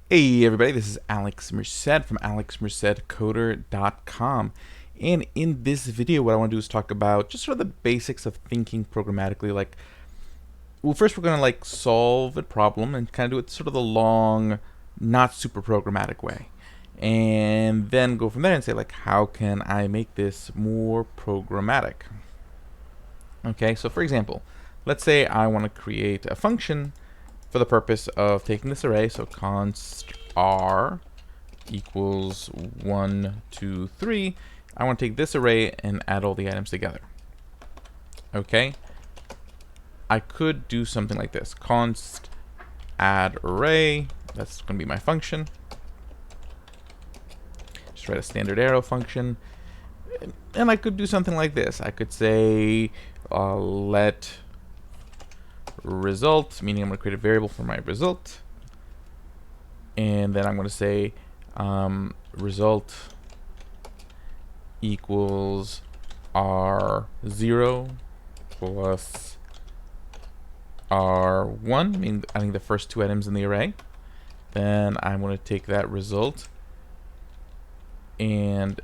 Hey everybody, this is Alex Merced from alexmercedcoder.com, and in this video what I want to do is talk about just sort of the basics of thinking programmatically. Well, first we're going to solve a problem and kind of do it sort of the long, not super programmatic way, and then go from there and say how can I make this more programmatic? Okay, so for example, let's say I want to create a function for the purpose of taking this array, so const r equals 1, 2, 3. I want to take this array and add all the items together. Okay, I could do something like this: const add array. That's going to be my function. Just write a standard arrow function, and I could do something like this. I could say let result, meaning I'm going to create a variable for my result, and then I'm going to say result equals r0 plus r1, meaning adding the first two items in the array. Then I'm going to take that result and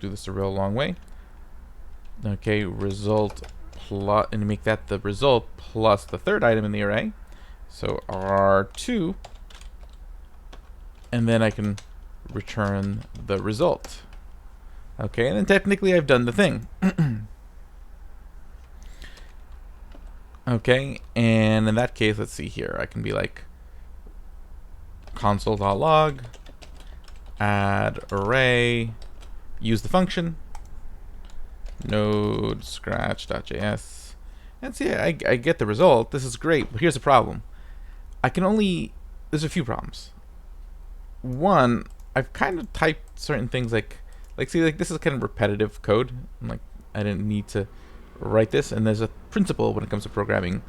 do this a real long way. Okay, result plus, and make that the result plus the third item in the array, so r2, and then I can return the result. Okay, and then technically I've done the thing. Okay, and in that case, let's see here, I can be like console.log add array, use the function node scratch.js, and see, I get the result. This is great, but here's the problem. There's a few problems. One, I've kind of typed certain things this is kind of repetitive code. I didn't need to write this, and there's a principle when it comes to programming,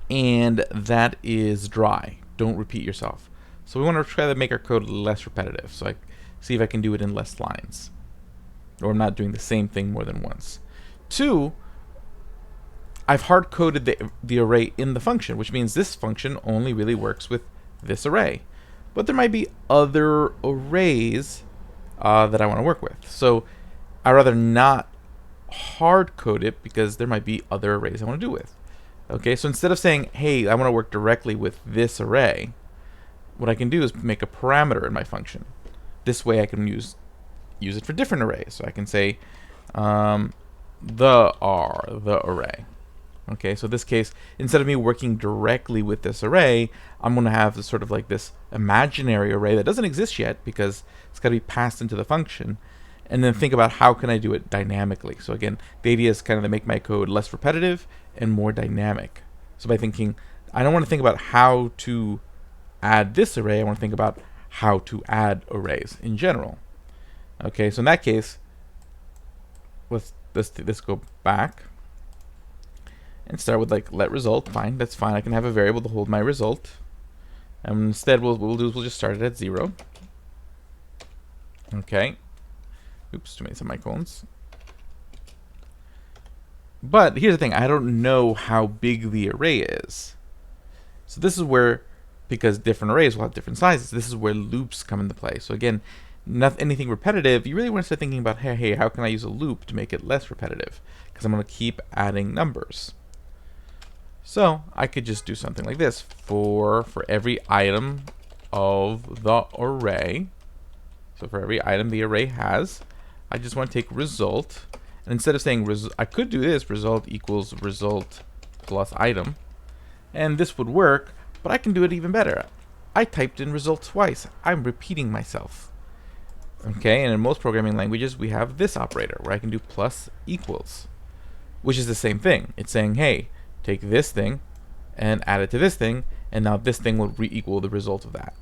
and that is dry. Don't repeat yourself. So we want to try to make our code less repetitive. So I see if I can do it in less lines, or I'm not doing the same thing more than once. Two, I've hard-coded the array in the function, which means this function only really works with this array. But there might be other arrays that I want to work with. So I'd rather not hard-code it because there might be other arrays I want to do with. Okay, so instead of saying, hey, I want to work directly with this array, what I can do is make a parameter in my function. This way I can use it for different arrays. So I can say the array. Okay, so in this case, instead of me working directly with this array, I'm going to have sort of like this imaginary array that doesn't exist yet because it's got to be passed into the function, and then think about how can I do it dynamically. So again, the idea is kind of to make my code less repetitive and more dynamic. So by thinking, I don't want to think about how to add this array, I want to think about how to add arrays in general. Okay, so in that case, let's go back and start with let result. Fine, that's fine. I can have a variable to hold my result. And instead, what we'll do is we'll just start it at 0. Okay. Oops, too many semicolons. But here's the thing: I don't know how big the array is. So this is where, because different arrays will have different sizes, this is where loops come into play. So again, not anything repetitive. You really want to start thinking about, hey, how can I use a loop to make it less repetitive? Because I'm going to keep adding numbers. So I could just do something like this: for every item of the array, so for every item the array has, I just want to take result, and instead of saying I could do this: result equals result plus item, and this would work. But I can do it even better. I typed in result twice. I'm repeating myself. Okay, and in most programming languages we have this operator where I can do plus equals, which is the same thing. It's saying, hey, take this thing and add it to this thing, and now this thing will equal the result of that.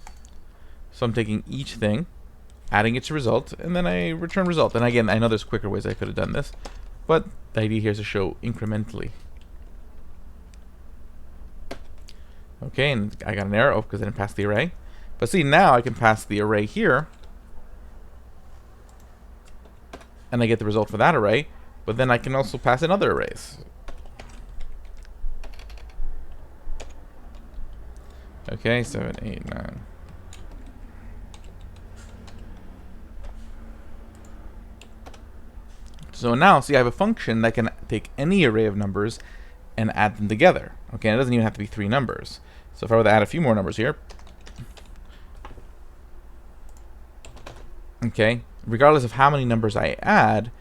So I'm taking each thing, adding it to result, and then I return result. And again, I know there's quicker ways I could have done this, but the idea here is to show incrementally. Okay, and I got an error because I didn't pass the array. But see, now I can pass the array here, and I get the result for that array, but then I can also pass in other arrays. Okay, 7, 8, 9. So now, see, I have a function that can take any array of numbers and add them together. Okay, and it doesn't even have to be 3 numbers. So if I were to add a few more numbers here, okay, regardless of how many numbers I add,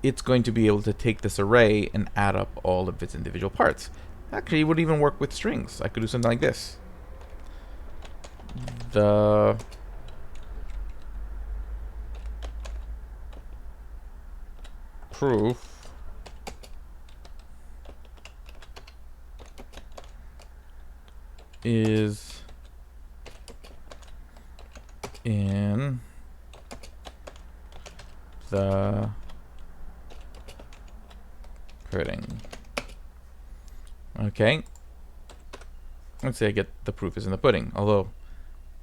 it's going to be able to take this array and add up all of its individual parts. Actually, it would even work with strings. I could do something like this. The proof is in the pudding. Okay. Let's say I get the proof is in the pudding, although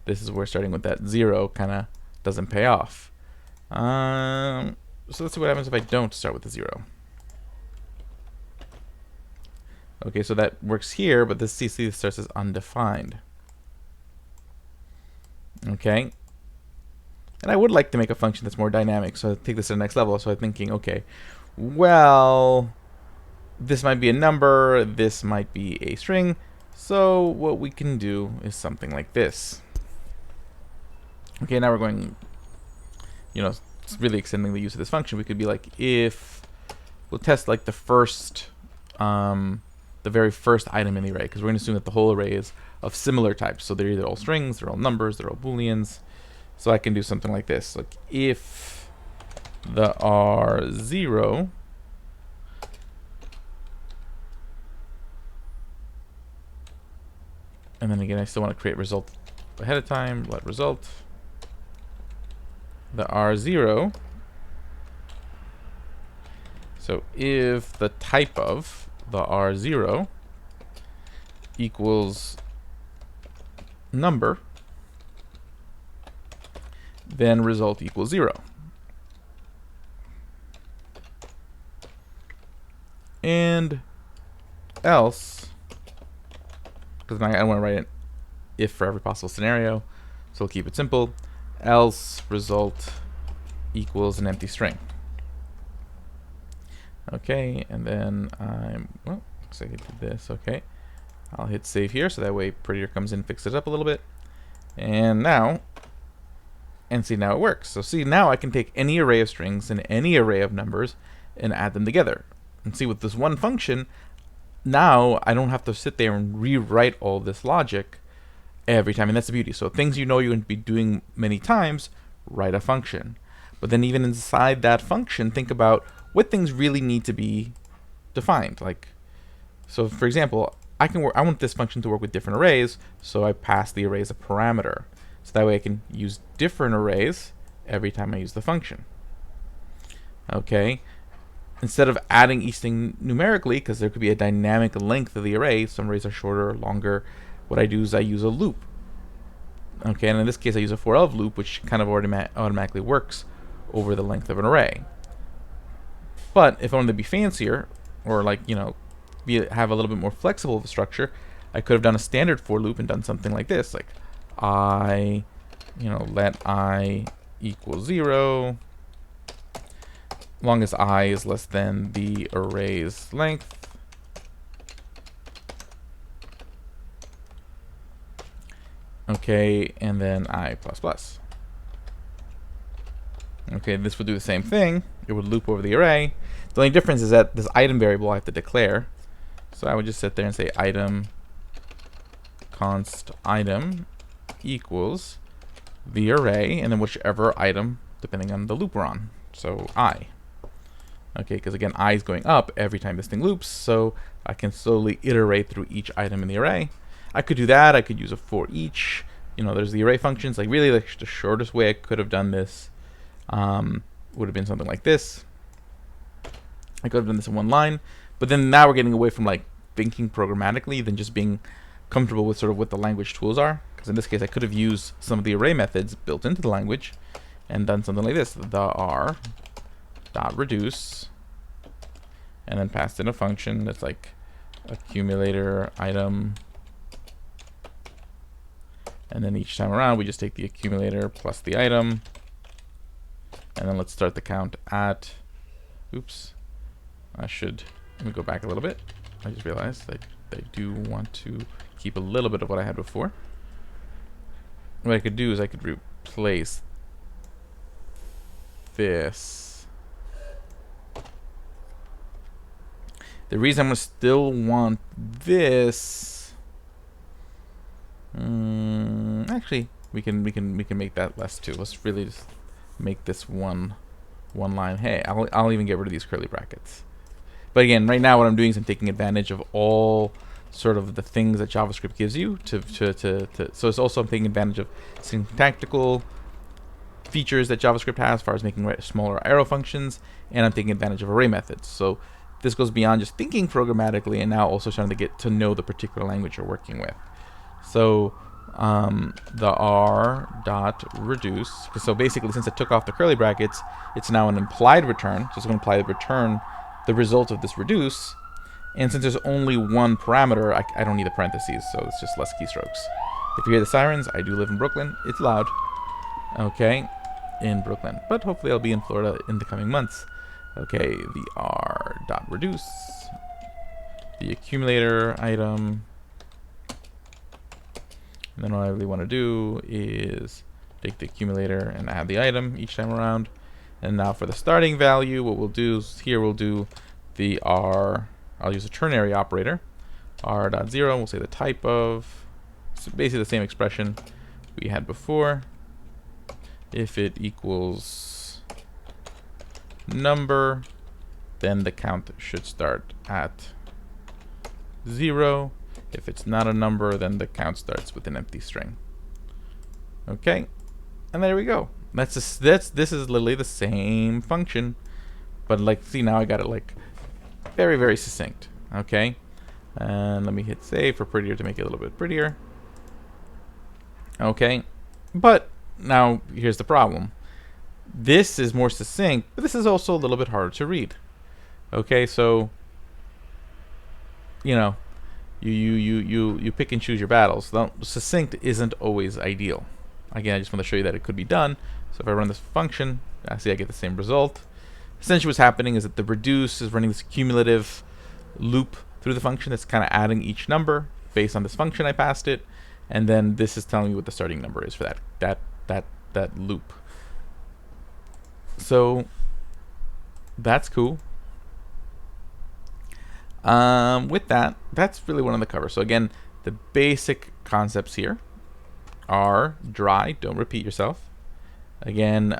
this is where starting with that 0 kind of doesn't pay off. So let's see what happens if I don't start with the 0. Okay, so that works here, but this CC starts as undefined. Okay. And I would like to make a function that's more dynamic, so I take this to the next level. So I'm thinking, okay, well, this might be a number, this might be a string. So what we can do is something like this. Okay, now we're going, it's really extending the use of this function. We could be like, if we'll test like the very first item in the array, because we're going to assume that the whole array is of similar types. So they're either all strings, they're all numbers, they're all booleans. So I can do something like this, like if the R0 and then again I still want to create result ahead of time, let result the R0. So if the type of the R0 equals number, then result equals 0. And else, because I want to write an if for every possible scenario, so we'll keep it simple, else result equals an empty string. Okay, and then looks like I did this. Okay, I'll hit save here, so that way Prettier comes in and fixes it up a little bit. And now, see, now it works. So see, now I can take any array of strings and any array of numbers and add them together. And see, with this one function, now I don't have to sit there and rewrite all this logic every time. And that's the beauty. So things you're going to be doing many times, write a function. But then even inside that function, think about what things really need to be defined. Like, so for example, I want this function to work with different arrays, so I pass the arrays a parameter. So that way I can use different arrays every time I use the function. Okay. Instead of adding each thing numerically, because there could be a dynamic length of the array, some arrays are shorter or longer, what I do is I use a loop. Okay, and in this case I use a for-of loop, which kind of automatically works over the length of an array. But if I wanted to be fancier, or like, have a little bit more flexible of a structure, I could have done a standard for loop and done something like this, like I, let I equal 0, long as I is less than the array's length. Okay, and then I plus plus. Okay, this would do the same thing. It would loop over the array. The only difference is that this item variable I have to declare. So I would just sit there and say item const item equals the array, and then whichever item, depending on the loop we're on. So I. Okay, because again, I is going up every time this thing loops, so I can slowly iterate through each item in the array. I could do that. I could use a for each. There's the array functions. Like really, the shortest way I could have done this would have been something like this. I could have done this in one line, but then now we're getting away from like thinking programmatically than just being comfortable with sort of what the language tools are. Because in this case, I could have used some of the array methods built into the language and done something like this: the r dot reduce, and then passed in a function that's like accumulator item And then each time around, we just take the accumulator plus the item. And then let's start the count at, oops, let me go back a little bit. I just realized that I do want to keep a little bit of what I had before. What I could do is I could replace this. The reason I'm gonna still want this, actually, we can make that less too. Let's really just make this one line. Hey, I'll even get rid of these curly brackets. But again, right now what I'm doing is I'm taking advantage of all sort of the things that JavaScript gives you so it's also I'm taking advantage of syntactical features that JavaScript has as far as making smaller arrow functions, and I'm taking advantage of array methods. So this goes beyond just thinking programmatically and now also trying to get to know the particular language you're working with. So the r dot reduce, so basically since I took off the curly brackets, it's now an implied return, so it's going to imply return the result of this reduce. And since there's only one parameter, I don't need the parentheses, so it's just less keystrokes. If you hear the sirens, I do live in Brooklyn. It's loud. Okay, in Brooklyn. But hopefully I'll be in Florida in the coming months. Okay, the r dot reduce, the accumulator item. And then what I really want to do is take the accumulator and add the item each time around. And now for the starting value, what we'll do is here we'll do the r, I'll use a ternary operator, r.0, we'll say the type of, so basically the same expression we had before. If it equals number, then the count should start at 0. If it's not a number, then the count starts with an empty string. Okay, and there we go. This is literally the same function, but like, see, now I got it like very, very succinct. Okay, and let me hit save for prettier to make it a little bit prettier. Okay, but now here's the problem. This is more succinct, but this is also a little bit harder to read. Okay, so you know, you pick and choose your battles. Succinct isn't always ideal. Again, I just want to show you that it could be done. So if I run this function, I see I get the same result. Essentially what's happening is that the reduce is running this cumulative loop through the function that's kind of adding each number based on this function I passed it, and then this is telling me what the starting number is for that loop. So that's cool. With that, that's really one of the covers. So again, the basic concepts here are dry, don't repeat yourself. Again,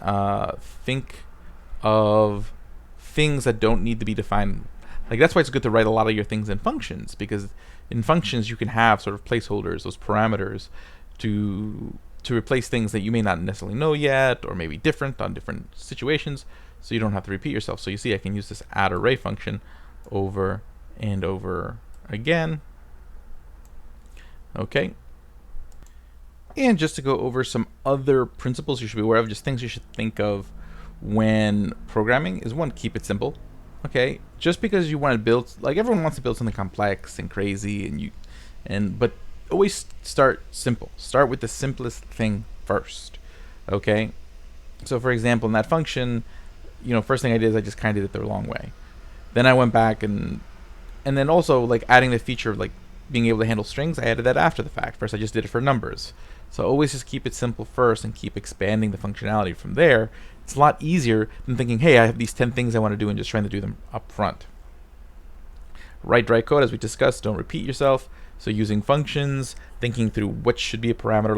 think of things that don't need to be defined. Like, that's why it's good to write a lot of your things in functions, because in functions you can have sort of placeholders, those parameters, to replace things that you may not necessarily know yet, or maybe different on different situations, so you don't have to repeat yourself. So you see I can use this add array function over and over again. Okay. And just to go over some other principles you should be aware of, just things you should think of when programming, is one, keep it simple. Okay, just because you want to build, like, everyone wants to build something complex and crazy, but always start simple. Start with the simplest thing first. Okay, so for example, in that function, first thing I did is I just kind of did it the long way. Then I went back and then also, like, adding the feature of, like, being able to handle strings, I added that after the fact. First I just did it for numbers. So always just keep it simple first and keep expanding the functionality from there. It's a lot easier than thinking, hey, I have these 10 things I want to do and just trying to do them up front. Write dry code, as we discussed, don't repeat yourself. So using functions, thinking through what should be a parameter,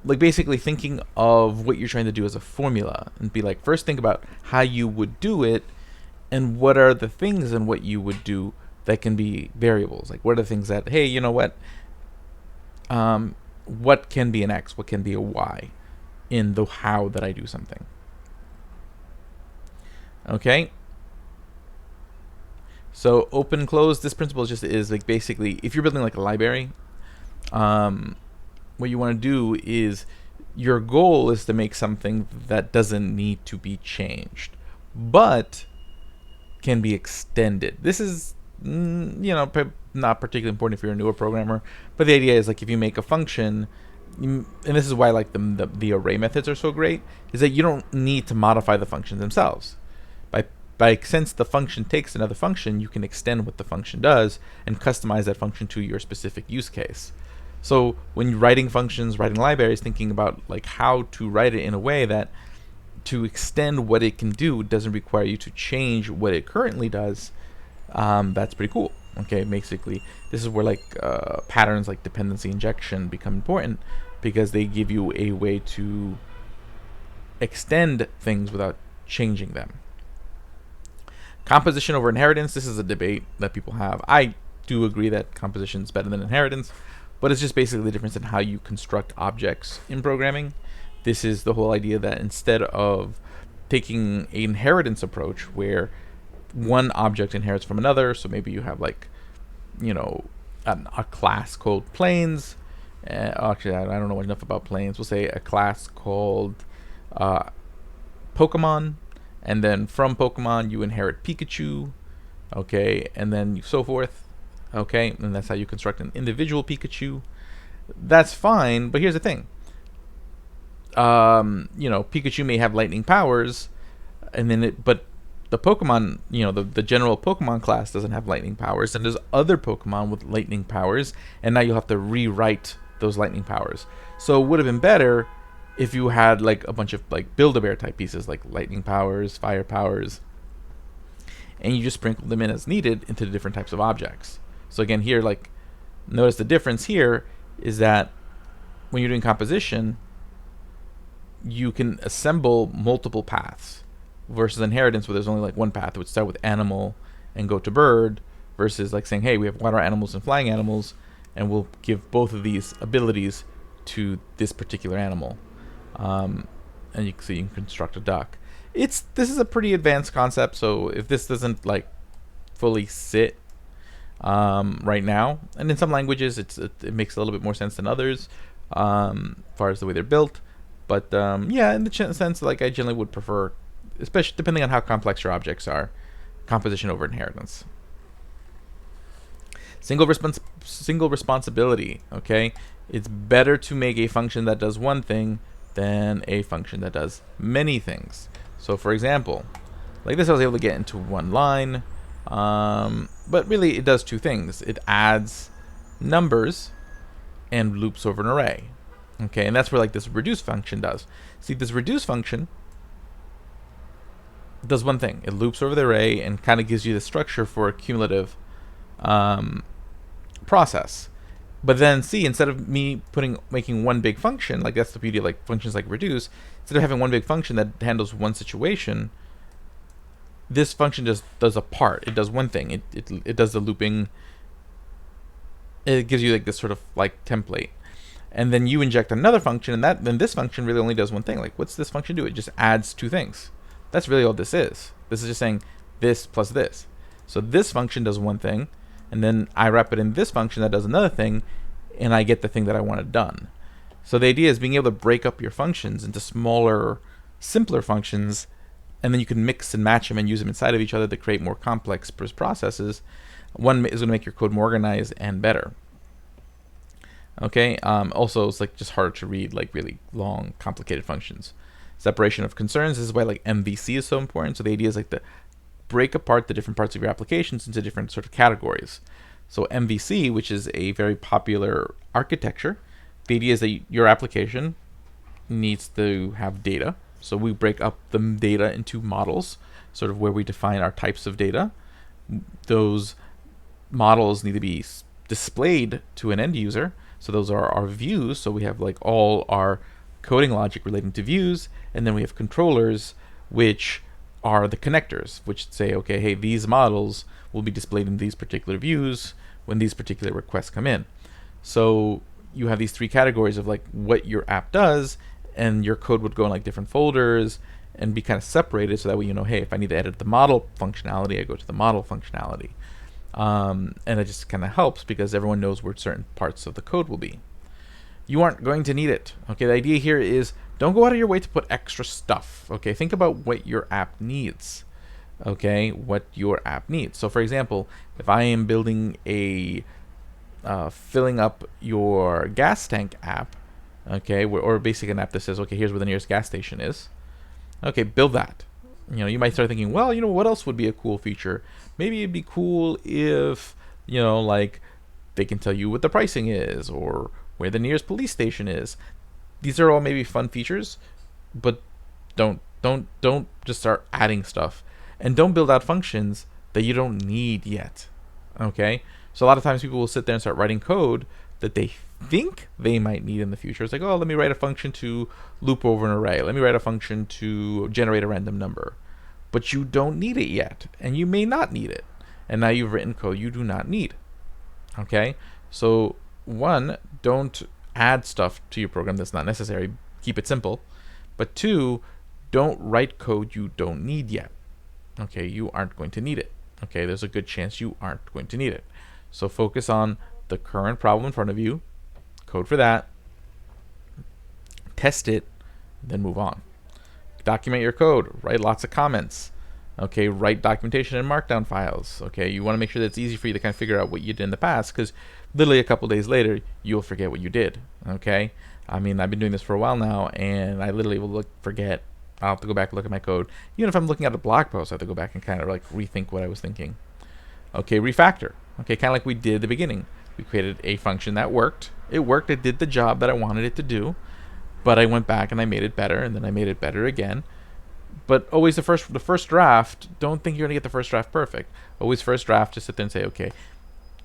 like basically thinking of what you're trying to do as a formula, and be like, first think about how you would do it and what are the things in what you would do that can be variables. Like, what are the things that, hey, you know what can be an X, what can be a Y in the how that I do something. Okay, so OpenClose, this principle is like, basically, if you're building like a library, what you want to do is, your goal is to make something that doesn't need to be changed, but can be extended. This is not particularly important if you're a newer programmer. But the idea is like if you make a function, and this is why like the array methods are so great, is that you don't need to modify the functions themselves. Since the function takes another function, you can extend what the function does and customize that function to your specific use case. So when you're writing functions, writing libraries, thinking about like how to write it in a way that to extend what it can do doesn't require you to change what it currently does, that's pretty cool. Okay, basically, this is where like patterns like dependency injection become important because they give you a way to extend things without changing them. Composition over inheritance. This is a debate that people have. I do agree that composition is better than inheritance, but it's just basically the difference in how you construct objects in programming. This is the whole idea that instead of taking an inheritance approach where one object inherits from another, so maybe you have like, a class called planes. Actually, I don't know enough about planes. We'll say a class called Pokemon, and then from Pokemon you inherit Pikachu, okay, and then so forth, okay, and that's how you construct an individual Pikachu. That's fine, but here's the thing. Pikachu may have lightning powers, and then but the Pokemon, the general Pokemon class doesn't have lightning powers, and there's other Pokemon with lightning powers, and now you'll have to rewrite those lightning powers. So it would have been better if you had like a bunch of like Build-A-Bear type pieces, like lightning powers, fire powers, and you just sprinkle them in as needed into the different types of objects. So again, here, like, notice the difference here is that when you're doing composition, you can assemble multiple paths versus inheritance where there's only like one path. It would start with animal and go to bird, versus like saying, hey, we have water animals and flying animals, and we'll give both of these abilities to this particular animal. And you can construct a duck. This is a pretty advanced concept, so if this doesn't like fully sit right now, and in some languages it makes a little bit more sense than others, as far as the way they're built. But yeah, in the sense, like, I generally would prefer, especially depending on how complex your objects are, composition over inheritance. Single responsibility. Okay, it's better to make a function that does one thing than a function that does many things. So for example, like this, I was able to get into one line, but really it does two things. It adds numbers and loops over an array. Okay, and that's where like this reduce function does. See, this reduce function does one thing. It loops over the array and kind of gives you the structure for a cumulative process. But then see, instead of me making one big function, like that's the beauty of like functions like reduce, instead of having one big function that handles one situation, this function just does a part. It does one thing. It does the looping. It gives you like this sort of like template. And then you inject another function, and then this function really only does one thing. Like, what's this function do? It just adds two things. That's really all this is. This is just saying this plus this. So this function does one thing, and then I wrap it in this function that does another thing, and I get the thing that I wanted done. So the idea is being able to break up your functions into smaller, simpler functions, and then you can mix and match them and use them inside of each other to create more complex processes. One is going to make your code more organized and better. Okay. Also, it's like just harder to read like really long, complicated functions. Separation of concerns. This is why like MVC is so important. So the idea is like to break apart the different parts of your applications into different sort of categories. So MVC, which is a very popular architecture, the idea is that your application needs to have data. So we break up the data into models, sort of where we define our types of data. Those models need to be displayed to an end user. So those are our views. So we have like all our coding logic relating to views, and then we have controllers, which are the connectors, which say, okay, hey, these models will be displayed in these particular views when these particular requests come in. So you have these three categories of like what your app does, and your code would go in like different folders and be kind of separated, so that way you know, hey, if I need to edit the model functionality, I go to the model functionality. And it just kind of helps because everyone knows where certain parts of the code will be. You aren't going to need it. Okay, the idea here is don't go out of your way to put extra stuff. Okay, think about what your app needs. okay, what your app needs. So for example, if I am building a filling up your gas tank app, okay, or basically an app that says, okay, here's where the nearest gas station is. Okay, build that. You might start thinking, well, what else would be a cool feature? Maybe it'd be cool if, like they can tell you what the pricing is or where the nearest police station is. These are all maybe fun features, but don't just start adding stuff, and don't build out functions that you don't need yet. Okay, so a lot of times people will sit there and start writing code that they think they might need in the future. It's like, oh, let me write a function to loop over an array. Let me write a function to generate a random number. But you don't need it yet, and you may not need it. And now you've written code you do not need. Okay? So, one, don't add stuff to your program that's not necessary. Keep it simple. But two, don't write code you don't need yet. Okay? You aren't going to need it. Okay? There's a good chance you aren't going to need it. So focus on the current problem in front of you, code for that, test it, then move on. Document your code, write lots of comments. Okay, write documentation in markdown files. Okay, you want to make sure that it's easy for you to kind of figure out what you did in the past, because literally a couple days later, you'll forget what you did. Okay, I mean, I've been doing this for a while now, and I literally will forget. I'll have to go back and look at my code. Even if I'm looking at a blog post, I have to go back and kind of like rethink what I was thinking. Okay, refactor. Okay, kind of like we did at the beginning. We created a function that worked. It worked. It did the job that I wanted it to do. But I went back and I made it better, and then I made it better again. But always the first draft, don't think you're going to get the first draft perfect. Always first draft, just sit there and say, okay,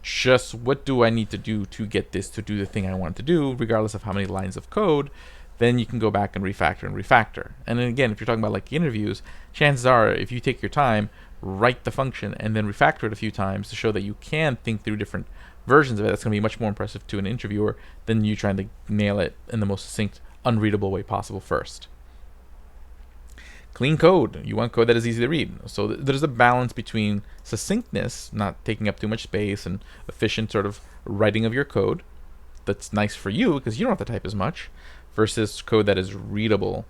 just what do I need to do to get this to do the thing I want it to do, regardless of how many lines of code. Then you can go back and refactor. And then again, if you're talking about like interviews, chances are if you take your time, write the function and then refactor it a few times to show that you can think through different versions of it, that's going to be much more impressive to an interviewer than you trying to nail it in the most succinct, unreadable way possible first. Clean code. You want code that is easy to read. So there's a balance between succinctness, not taking up too much space, and efficient sort of writing of your code that's nice for you because you don't have to type as much, versus code that is readable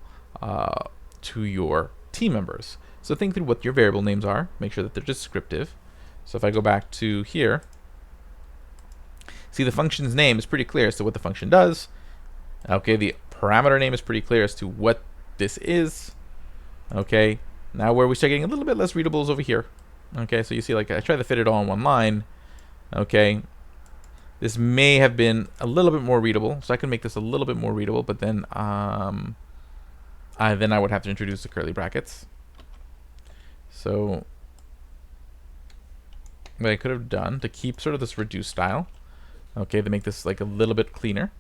to your team members. So think through what your variable names are. Make sure that they're descriptive. So if I go back to here, see the function's name is pretty clear as to what the function does. Okay, the parameter name is pretty clear as to what this is. Okay, now where we start getting a little bit less readable is over here. Okay, so you see, like, I try to fit it all in one line. Okay, this may have been a little bit more readable, so I can make this a little bit more readable, but then I would have to introduce the curly brackets. So what I could have done to keep sort of this reduced style, okay, to make this like a little bit cleaner.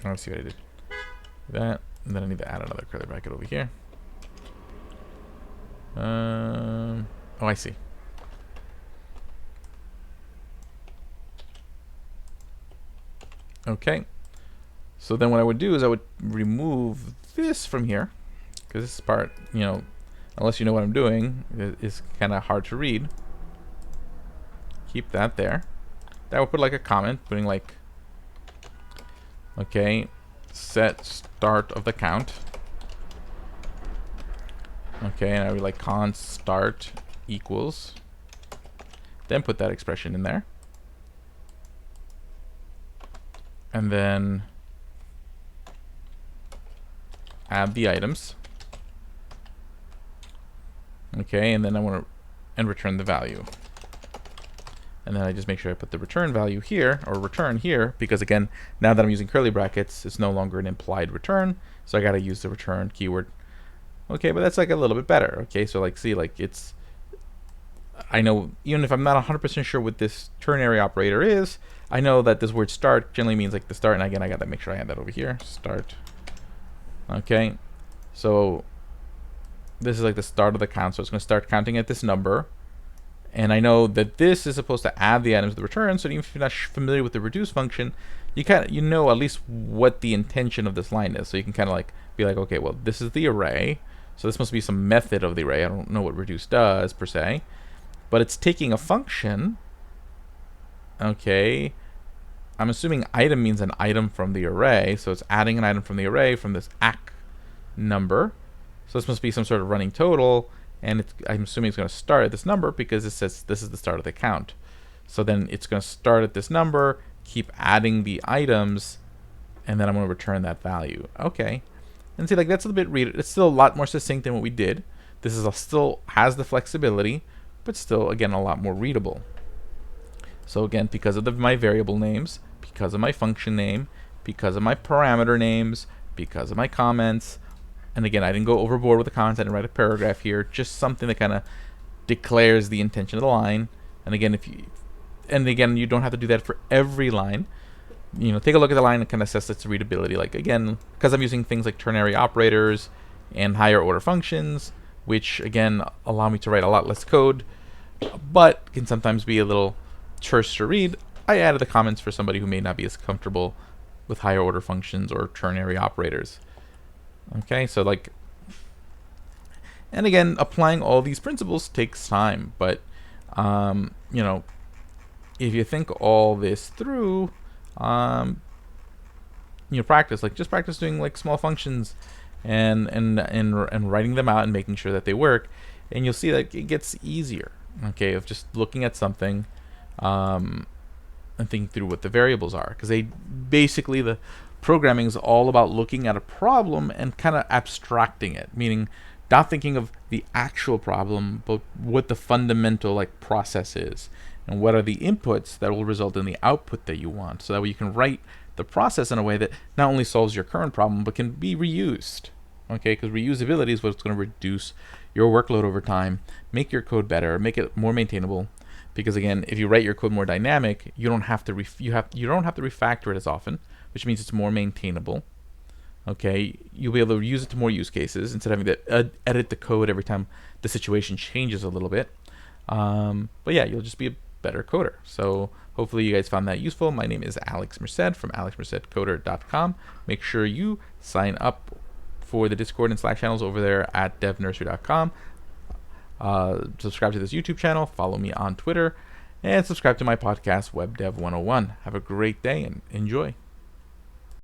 Let's see what I did. That, and then I need to add another curly bracket over here. Oh, I see. Okay. So then what I would do is I would remove this from here, because this part, unless you know what I'm doing, is kind of hard to read. Keep that there. That would put like a comment, putting like, okay, set start of the count. Okay, and I would like const start equals. Then put that expression in there. And then add the items. Okay, and then I want to return the value. And then I just make sure I put the return value here, or return here, because again, now that I'm using curly brackets, it's no longer an implied return, so I got to use the return keyword. Okay, but that's like a little bit better. Okay, so like, see, like it's, I know, even if I'm not 100% sure what this ternary operator is, I know that this word start generally means like the start, and again, I got to make sure I add that over here, start. Okay, so this is like the start of the count, so it's going to start counting at this number. And I know that this is supposed to add the items to the return, so even if you're not familiar with the reduce function, you know at least what the intention of this line is. So you can kind of like be like, okay, well, this is the array, so this must be some method of the array. I don't know what reduce does per se, but it's taking a function. Okay, I'm assuming item means an item from the array, so it's adding an item from the array from this ACK number. So this must be some sort of running total, and I'm assuming it's going to start at this number because it says this is the start of the count. So then it's going to start at this number, keep adding the items, and then I'm going to return that value. Okay. And see, like, that's a little bit it's still a lot more succinct than what we did. This is still has the flexibility, but still, again, a lot more readable. So again, because of my variable names, because of my function name, because of my parameter names, because of my comments, and again, I didn't go overboard with the comments. I didn't write a paragraph here, just something that kind of declares the intention of the line. And again, you don't have to do that for every line. Take a look at the line and kind of assess its readability. Like, again, because I'm using things like ternary operators and higher order functions, which again allow me to write a lot less code, but can sometimes be a little terse to read, I added the comments for somebody who may not be as comfortable with higher order functions or ternary operators. Okay, so like, and again, applying all these principles takes time, but if you think all this through, practice, like, just practice doing like small functions and writing them out and making sure that they work, and you'll see that it gets easier. Okay, of just looking at something and thinking through what the variables are, because basically the programming is all about looking at a problem and kind of abstracting it, meaning not thinking of the actual problem, but what the fundamental like process is, and what are the inputs that will result in the output that you want, so that way you can write the process in a way that not only solves your current problem, but can be reused. Okay, because reusability is what's going to reduce your workload over time, make your code better, make it more maintainable. Because again, if you write your code more dynamic, you don't have to refactor it as often, which means it's more maintainable. Okay, you'll be able to use it to more use cases instead of having to edit the code every time the situation changes a little bit. But yeah, you'll just be a better coder. So hopefully you guys found that useful. My name is Alex Merced from alexmercedcoder.com. Make sure you sign up for the Discord and Slack channels over there at devnursery.com. Subscribe to this YouTube channel, follow me on Twitter, and subscribe to my podcast, WebDev 101. Have a great day and enjoy.